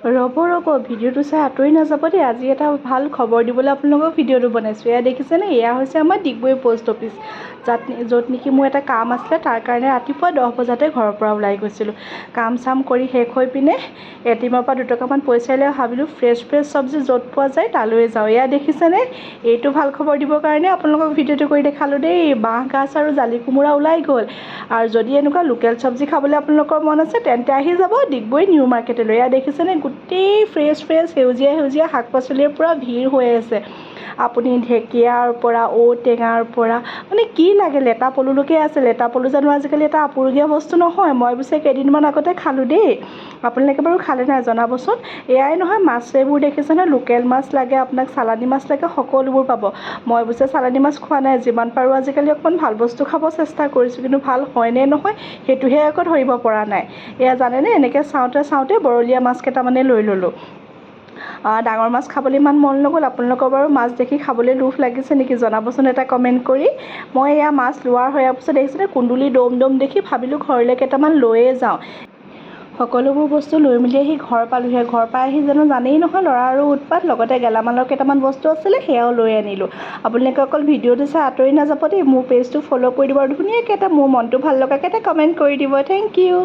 ৰ'ব ভিডিঅ'টো চাই আঁতৰি নাযাব দেই। আজি এটা ভাল খবৰ দিবলৈ আপোনালোকক ভিডিঅ'টো বনাইছোঁ। এয়া দেখিছেনে, এয়া হৈছে আমাৰ ডিগবৈ পোষ্ট অফিচ, য'ত নেকি মোৰ এটা কাম আছিলে। তাৰ কাৰণে ৰাতিপুৱা 10 বজাতে ঘৰৰ পৰা ওলাই গৈছিলোঁ। কাম চাম কৰি শেষ হৈ পিনে এটিএমৰ পৰা 2 টকামান পইচা লৈ ভাবিলোঁ ফ্ৰেছ চব্জি য'ত পোৱা যায় তালৈ যাওঁ। এয়া দেখিছেনে, এইটো ভাল খবৰ দিবৰ কাৰণে আপোনালোকক ভিডিঅ'টো কৰি দেখালোঁ দেই। বাঁহগাজ আৰু জালি কোমোৰা ওলাই গ'ল। আৰু যদি এনেকুৱা লোকেল চব্জি খাবলৈ আপোনালোকৰ মন আছে তেন্তে আহি যাব ডিগবৈ নিউ মাৰ্কেটলৈ। এয়া দেখিছেনে, গোটেই ফ্ৰেছ সেউজীয়া শাক পাচলিৰ পৰা ভিৰ হৈ আছে। আপুনি ঢেকীয়াৰ পৰা ঔটেঙাৰ পৰা মানে কি লাগে, লেটা পলুলৈকে আছে। লেটা পলু জানো আজিকালি এটা আপুৰুগীয়া বস্তু নহয়? মই পিছে কেইদিনমান আগতে খালোঁ দেই। আপোনালোকে বাৰু খালে নাই জনাবচোন। এয়াই নহয়, মাছ এইবোৰ দেখিছেনে, লোকেল মাছ লাগে আপোনাক, চালানী মাছ লাগে, সকলোবোৰ পাব। মই পিছে চালানী মাছ খোৱা নাই। যিমান পাৰোঁ আজিকালি অকণমান ভাল বস্তু খাব চেষ্টা কৰিছোঁ, কিন্তু ভাল হয় নে নহয় সেইটোহে আকৌ ধৰিব পৰা নাই। এয়া জানেনে, এনেকৈ চাওঁতে বৰলীয়া মাছ কেইটামানে লৈ ল'লোঁ। ডাঙৰ মাছ খাবলৈ ইমান মন নগ'ল। আপোনালোকৰ বাৰু মাছ দেখি খাবলৈ লোভ লাগিছে নেকি জনাবচোন এটা কমেণ্ট কৰি। মই এয়া মাছ লোৱাৰ হোৱাৰ পিছত দেখিছেনে, কুন্দুলি দম দেখি ভাবিলোঁ ঘৰলৈ কেইটামান লৈয়ে যাওঁ। সকলোবোৰ বস্তু লৈ মেলি আহি ঘৰ পালোঁহি। ঘৰ পাই আহি জানেই নহয় ল'ৰা আৰু উৎপাত, লগতে গেলামালৰ কেইটামান বস্তু আছিলে সেয়াও লৈ আনিলোঁ। আপোনালোকে অকল ভিডিঅ'টো চাই আঁতৰি নাযাব দেই। মোৰ পেজটো ফ'ল' কৰি দিব আৰু ধুনীয়াকৈ এটা মোৰ মনটো ভাল লগাকৈ এটা কমেণ্ট কৰি দিব। Thank U.